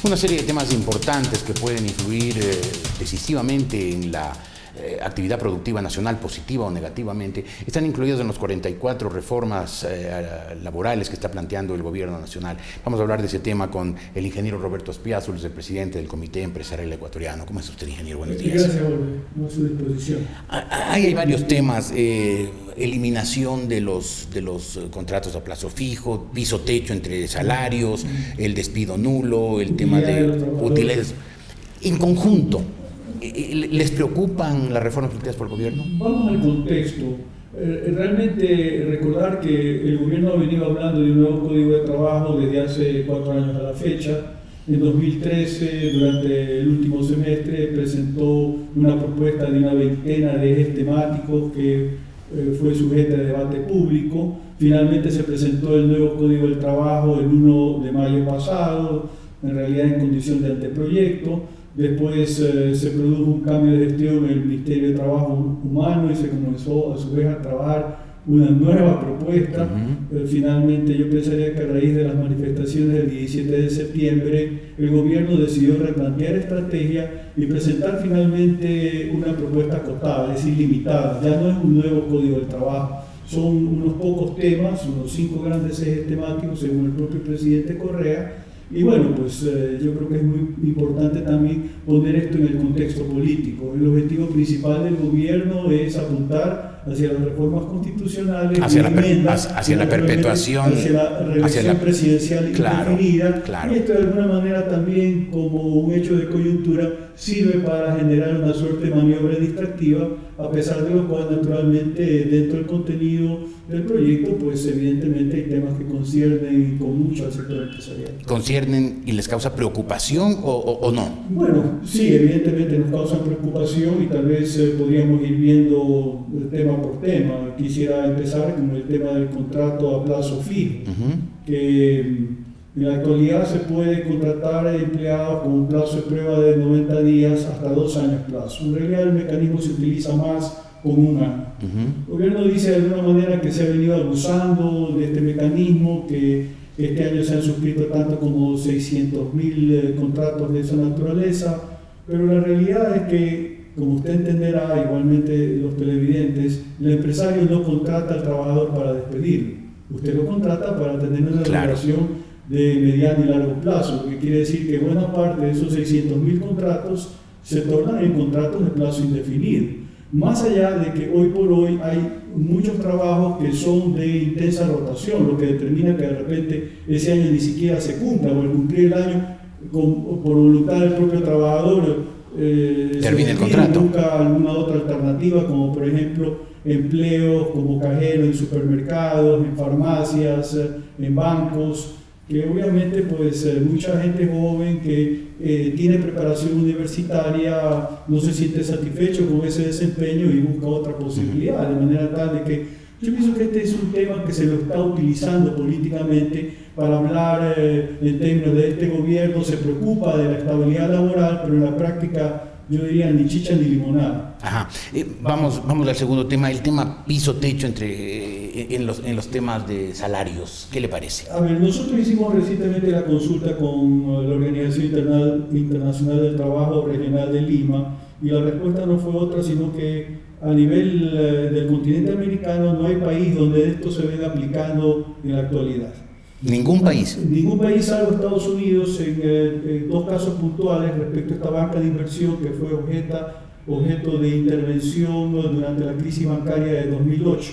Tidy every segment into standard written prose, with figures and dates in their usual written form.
Una serie de temas importantes que pueden influir decisivamente en la actividad productiva nacional, positiva o negativamente, están incluidos en los 44 reformas laborales que está planteando el gobierno nacional. Vamos a hablar de ese tema con el ingeniero Roberto Spiazul, el presidente del Comité Empresarial Ecuatoriano. ¿Cómo está usted, ingeniero? Buenos días. Gracias, a su disposición. Hay varios temas, eliminación de los contratos a plazo fijo, piso techo entre salarios, el despido nulo, el tema de utilidades. En conjunto, ¿les preocupan las reformas planteadas por el gobierno? Vamos al contexto. Realmente recordar que el gobierno ha venido hablando de un nuevo código de trabajo desde hace 4 años a la fecha. En 2013, durante el último semestre, presentó una propuesta de una veintena de ejes temáticos que fue sujeta a debate público. Finalmente se presentó el nuevo código del trabajo el 1 de mayo pasado, en realidad en condición de anteproyecto. Después se produjo un cambio de gestión en el Ministerio de Trabajo Humano y se comenzó a su vez a trabajar una nueva propuesta. Finalmente yo pensaría que a raíz de las manifestaciones del 17 de septiembre el gobierno decidió replantear estrategia y presentar finalmente una propuesta acotada, es decir, limitada. Ya no es un nuevo código del trabajo, son unos pocos temas, unos 5 grandes ejes temáticos según el propio presidente Correa. Y bueno, pues yo creo que es muy importante también poner esto en el contexto político. El objetivo principal del gobierno es apuntar hacia las reformas constitucionales, hacia la perpetuación, hacia la reelección presidencial indefinida. Claro. Y esto de alguna manera también, como un hecho de coyuntura, sirve para generar una suerte de maniobra distractiva, a pesar de lo cual naturalmente dentro del contenido del proyecto, pues evidentemente hay temas que conciernen con mucho al sector empresarial. ¿Conciernen y les causa preocupación o no? Bueno, sí, evidentemente nos causan preocupación y tal vez podríamos ir viendo tema por tema. Quisiera empezar con el tema del contrato a plazo fijo, que en la actualidad se puede contratar empleados con un plazo de prueba de 90 días hasta 2 años plazo. En realidad el mecanismo se utiliza más con 1 año. El gobierno dice de alguna manera que se ha venido abusando de este mecanismo, que este año se han suscrito tanto como 600.000 contratos de esa naturaleza, pero la realidad es que, como usted entenderá, igualmente los televidentes, el empresario no contrata al trabajador para despedirlo, usted lo contrata para tener una relación de mediano y largo plazo, lo que quiere decir que buena parte de esos 600.000 contratos se tornan en contratos de plazo indefinido. Más allá de que hoy por hoy hay muchos trabajos que son de intensa rotación, lo que determina que de repente ese año ni siquiera se cumpla, o al cumplir el año, por voluntad del propio trabajador, termina el contrato. Busca alguna otra alternativa, como por ejemplo empleos como cajero en supermercados, en farmacias, en bancos, que obviamente pues mucha gente joven que tiene preparación universitaria no se siente satisfecho con ese desempeño y busca otra posibilidad, de manera tal de que yo pienso que este es un tema que se lo está utilizando políticamente para hablar en términos de este gobierno, se preocupa de la estabilidad laboral, pero en la práctica yo diría ni chicha ni limonada. Ajá. Vamos al segundo tema, el tema piso-techo en los temas de salarios. ¿Qué le parece? A ver, nosotros hicimos recientemente la consulta con la Organización Internacional del Trabajo Regional de Lima y la respuesta no fue otra, sino que a nivel del continente americano no hay país donde esto se venga aplicando en la actualidad. ¿Ningún país? Ningún país, salvo Estados Unidos, en 2 casos puntuales respecto a esta banca de inversión que fue objeto de intervención durante la crisis bancaria de 2008,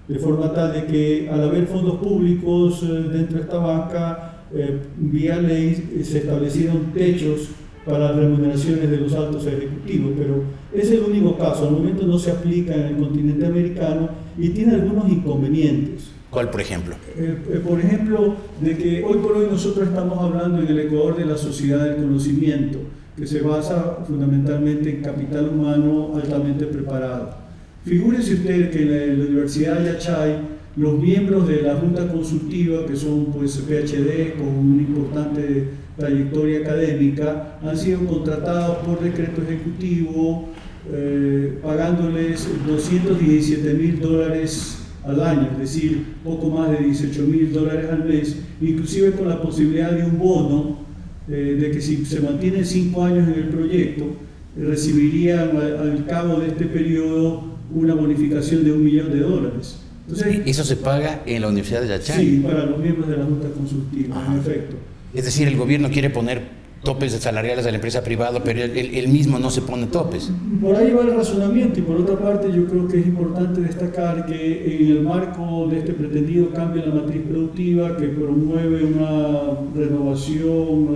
de forma tal de que al haber fondos públicos dentro de esta banca, vía ley se establecieron techos para las remuneraciones de los altos ejecutivos, pero es el único caso, al momento no se aplica en el continente americano y tiene algunos inconvenientes. ¿Cuál, por ejemplo? Por ejemplo, de que hoy por hoy nosotros estamos hablando en el Ecuador de la sociedad del conocimiento, que se basa fundamentalmente en capital humano altamente preparado. Figúrese usted que en la Universidad de Yachay, los miembros de la Junta Consultiva, que son pues PhD con una importante trayectoria académica, han sido contratados por decreto ejecutivo, pagándoles $217.000 al año, es decir, poco más de $18.000 al mes, inclusive con la posibilidad de un bono de que si se mantienen 5 años en el proyecto, recibirían al cabo de este periodo una bonificación de $1 millón. Entonces, ¿eso se paga en la Universidad de Yachán? Sí, para los miembros de la Junta Consultiva, en efecto. Es decir, el gobierno quiere poner topes salariales a la empresa privada, pero él mismo no se pone topes. Por ahí va el razonamiento, y por otra parte yo creo que es importante destacar que en el marco de este pretendido cambio en la matriz productiva, que promueve una renovación,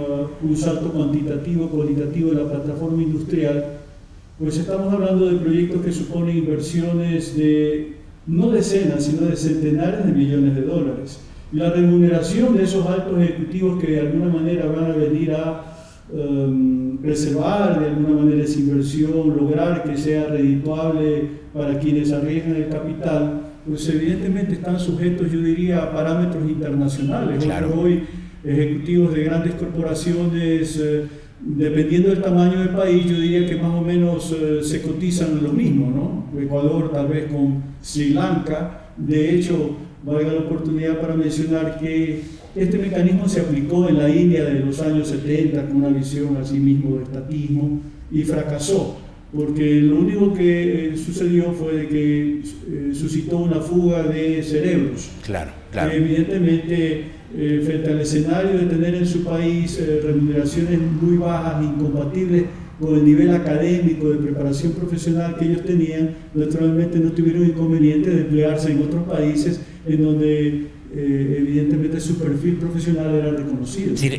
un salto cuantitativo, cualitativo de la plataforma industrial, pues estamos hablando de proyectos que suponen inversiones de no decenas, sino de centenares de millones de dólares. La remuneración de esos altos ejecutivos que de alguna manera van a venir a preservar de alguna manera esa inversión, lograr que sea redituable para quienes arriesgan el capital, pues evidentemente están sujetos, yo diría, a parámetros internacionales. Claro. Hoy ejecutivos de grandes corporaciones, dependiendo del tamaño del país, yo diría que más o menos se cotizan lo mismo, ¿no? Ecuador tal vez con Sri Lanka. De hecho, valga la oportunidad para mencionar que este mecanismo se aplicó en la India de los años 70 con una visión así mismo de estatismo y fracasó, porque lo único que sucedió fue de que suscitó una fuga de cerebros. Claro, claro. Evidentemente, frente al escenario de tener en su país remuneraciones muy bajas, incompatibles con el nivel académico de preparación profesional que ellos tenían, naturalmente no tuvieron inconveniente de emplearse en otros países en donde evidentemente su perfil profesional era reconocido. Es decir,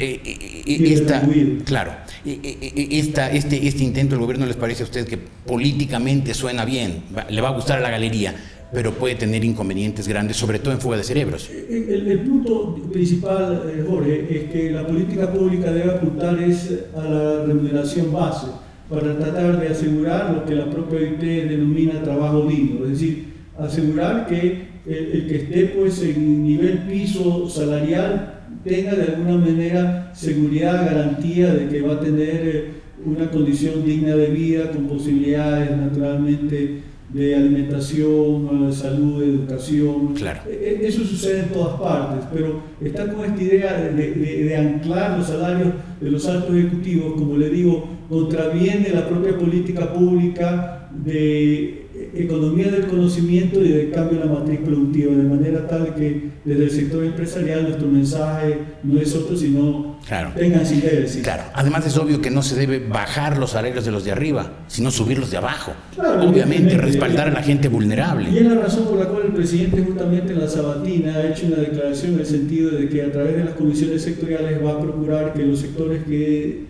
este intento del gobierno, ¿les parece a usted que políticamente suena bien? Le va a gustar a la galería, pero puede tener inconvenientes grandes, sobre todo en fuga de cerebros. El punto principal, Jorge, es que la política pública debe apuntar a la remuneración base para tratar de asegurar lo que la propia OIT denomina trabajo digno, es decir, asegurar que el que esté pues en nivel piso salarial tenga de alguna manera seguridad, garantía de que va a tener una condición digna de vida con posibilidades naturalmente de alimentación, salud, educación. Claro. Eso sucede en todas partes, pero está con esta idea de anclar los salarios de los altos ejecutivos, como le digo, contraviene la propia política pública de economía del conocimiento y de cambio en la matriz productiva, de manera tal que desde el sector empresarial nuestro mensaje no es otro sino tengan sin decir. Claro, además es obvio que no se debe bajar los salarios de los de arriba, sino subirlos de abajo. Claro, obviamente respaldar a la gente vulnerable. Y es la razón por la cual el presidente justamente en la sabatina ha hecho una declaración en el sentido de que a través de las comisiones sectoriales va a procurar que los sectores que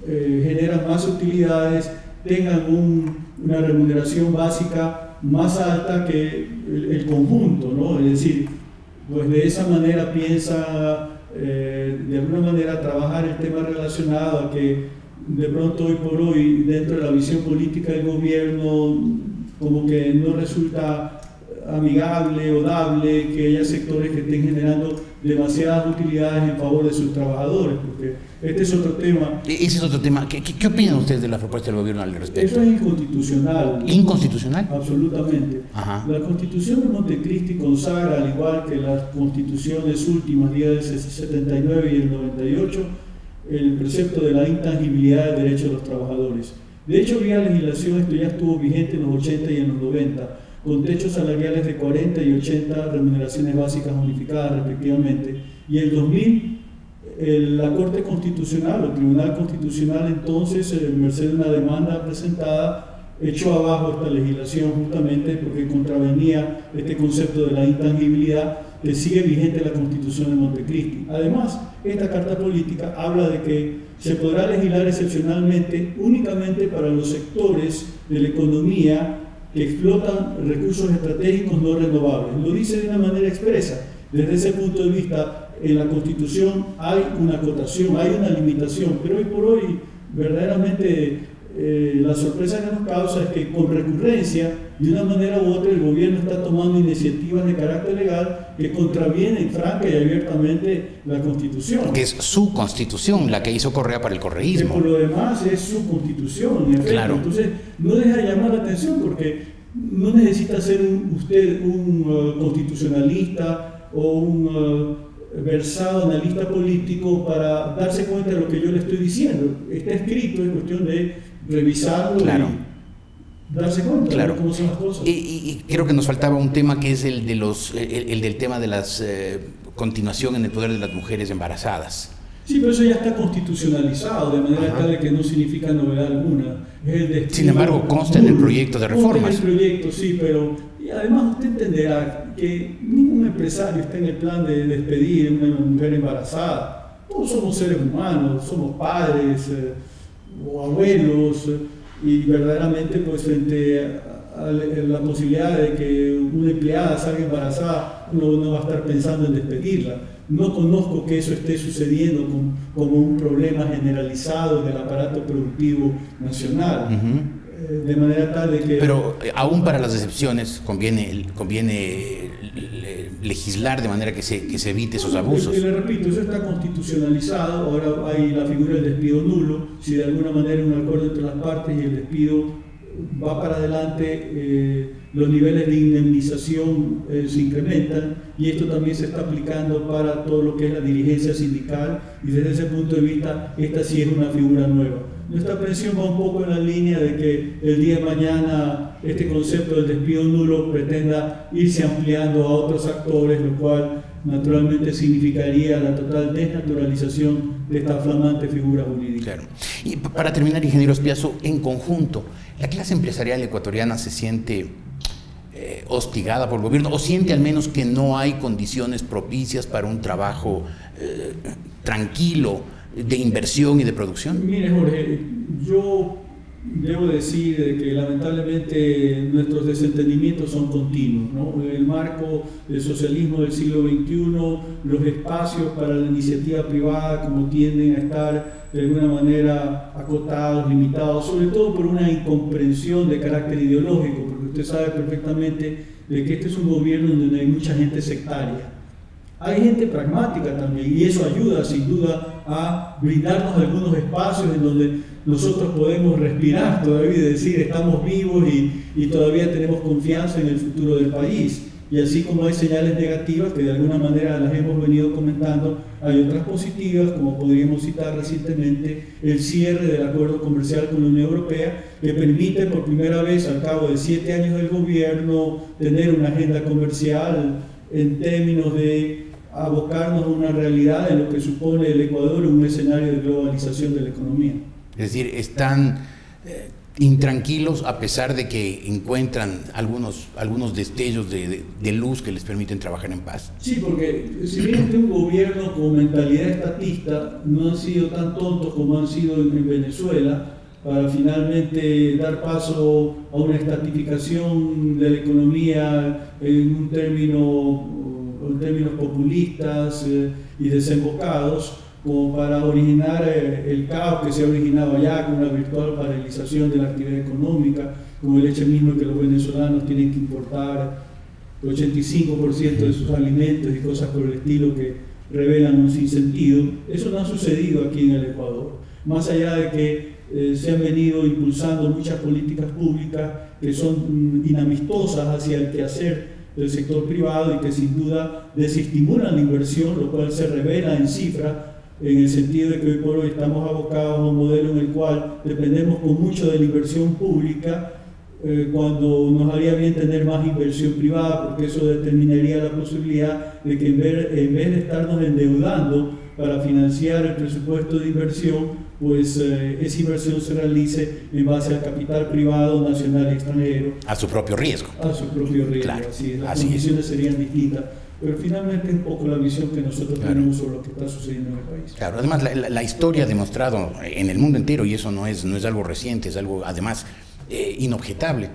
generan más utilidades tengan una remuneración básica más alta que el conjunto, ¿no? Es decir, pues de esa manera piensa de alguna manera trabajar el tema relacionado a que de pronto hoy por hoy dentro de la visión política del gobierno como que no resulta amigable o dable que haya sectores que estén generando demasiadas utilidades en favor de sus trabajadores, porque este es otro tema. Ese es otro tema. ¿Qué opinan ustedes de la propuesta del gobierno al respecto? Eso es inconstitucional. ¿Inconstitucional? Absolutamente. Ajá. La Constitución de Montecristi consagra, al igual que las constituciones últimas, del 79 y el 98, el precepto de la intangibilidad del derecho de los trabajadores. De hecho, vía legislación, esto ya estuvo vigente en los 80 y en los 90, con techos salariales de 40 y 80 remuneraciones básicas unificadas respectivamente. Y en 2000, la Corte Constitucional, o el Tribunal Constitucional entonces, merced de una demanda presentada, echó abajo esta legislación justamente porque contravenía este concepto de la intangibilidad que sigue vigente en la Constitución de Montecristi. Además, esta carta política habla de que se podrá legislar excepcionalmente únicamente para los sectores de la economía que explotan recursos estratégicos no renovables. Lo dice de una manera expresa. Desde ese punto de vista, en la Constitución hay una acotación, hay una limitación, pero hoy por hoy, verdaderamente, la sorpresa que nos causa es que con recurrencia, de una manera u otra, el gobierno está tomando iniciativas de carácter legal que contravienen franca y abiertamente la Constitución. Que es su Constitución la que hizo Correa para el correísmo. Que por lo demás es su Constitución, en efecto. Claro. Entonces, no deja de llamar la atención porque no necesita ser usted un constitucionalista o un versado analista político para darse cuenta de lo que yo le estoy diciendo. Está escrito, es cuestión de revisarlo y darse cuenta de cómo son las cosas. Y creo que nos faltaba un tema que es el del tema de la continuación en el poder de las mujeres embarazadas. Sí, pero eso ya está constitucionalizado, de manera tal de que no significa novedad alguna. Sin embargo, consta en el proyecto de reformas. Consta en el proyecto, sí, pero y además usted entenderá que ningún empresario está en el plan de despedir a una mujer embarazada. Todos somos seres humanos, somos padres o abuelos, y verdaderamente pues frente a la posibilidad de que una empleada salga embarazada, uno no va a estar pensando en despedirla. No conozco que eso esté sucediendo como un problema generalizado del aparato productivo nacional. De manera tal de que... Pero aún para las excepciones conviene legislar de manera que se evite esos abusos. Le repito, eso está constitucionalizado. Ahora hay la figura del despido nulo. Si de alguna manera un acuerdo entre las partes y el despido va para adelante, los niveles de indemnización se incrementan, y esto también se está aplicando para todo lo que es la dirigencia sindical, y desde ese punto de vista esta sí es una figura nueva. Nuestra presión va un poco en la línea de que el día de mañana este concepto del despido nulo pretenda irse ampliando a otros actores, lo cual naturalmente significaría la total desnaturalización de esta flamante figura jurídica. Claro. Y para terminar, ingeniero Espiazu, en conjunto, ¿la clase empresarial ecuatoriana se siente hostigada por el gobierno, o siente al menos que no hay condiciones propicias para un trabajo tranquilo de inversión y de producción? Mire, Jorge, yo debo decir que lamentablemente nuestros desentendimientos son continuos, ¿no? El marco del socialismo del siglo XXI, los espacios para la iniciativa privada como tienden a estar de alguna manera acotados, limitados, sobre todo por una incomprensión de carácter ideológico, porque usted sabe perfectamente de que este es un gobierno donde hay mucha gente sectaria. Hay gente pragmática también, y eso ayuda sin duda a brindarnos algunos espacios en donde nosotros podemos respirar todavía y decir estamos vivos y todavía tenemos confianza en el futuro del país. Y así como hay señales negativas que de alguna manera las hemos venido comentando, hay otras positivas, como podríamos citar recientemente el cierre del acuerdo comercial con la Unión Europea, que permite por primera vez al cabo de 7 años del gobierno tener una agenda comercial en términos de abocarnos a una realidad de lo que supone el Ecuador en un escenario de globalización de la economía. Es decir, están intranquilos a pesar de que encuentran algunos destellos de luz que les permiten trabajar en paz. Sí, porque si bien este un gobierno con mentalidad estatista, no han sido tan tontos como han sido en Venezuela para finalmente dar paso a una estatificación de la economía en términos populistas y desembocados, como para originar el caos que se ha originado allá con una virtual paralización de la actividad económica, con el hecho mismo de que los venezolanos tienen que importar el 85% de sus alimentos y cosas por el estilo que revelan un sinsentido. Eso no ha sucedido aquí en el Ecuador, más allá de que se han venido impulsando muchas políticas públicas que son inamistosas hacia el quehacer del sector privado y que sin duda desestimulan la inversión, lo cual se revela en cifras, en el sentido de que hoy por hoy estamos abocados a un modelo en el cual dependemos con mucho de la inversión pública, cuando nos haría bien tener más inversión privada, porque eso determinaría la posibilidad de que en vez de estarnos endeudando para financiar el presupuesto de inversión, pues esa inversión se realice en base al capital privado nacional y extranjero. A su propio riesgo. A su propio riesgo, claro, así es. Las condiciones serían distintas. Pero finalmente es un poco la visión que nosotros tenemos sobre lo que está sucediendo en el país. Claro, además la historia ha demostrado en el mundo entero, y eso no es algo reciente, es algo además inobjetable,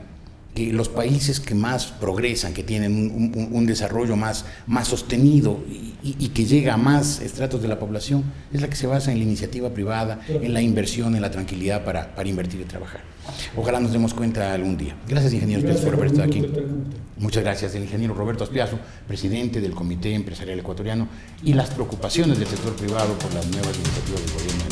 que los países que más progresan, que tienen un desarrollo más sostenido y que llega a más estratos de la población, es la que se basa en la iniciativa privada, en la inversión, en la tranquilidad para invertir y trabajar. Ojalá nos demos cuenta algún día. Gracias, ingeniero Espiazu, por haber estado aquí. Muchas gracias. El ingeniero Roberto Espiazu, presidente del Comité Empresarial Ecuatoriano, y las preocupaciones del sector privado por las nuevas iniciativas del gobierno de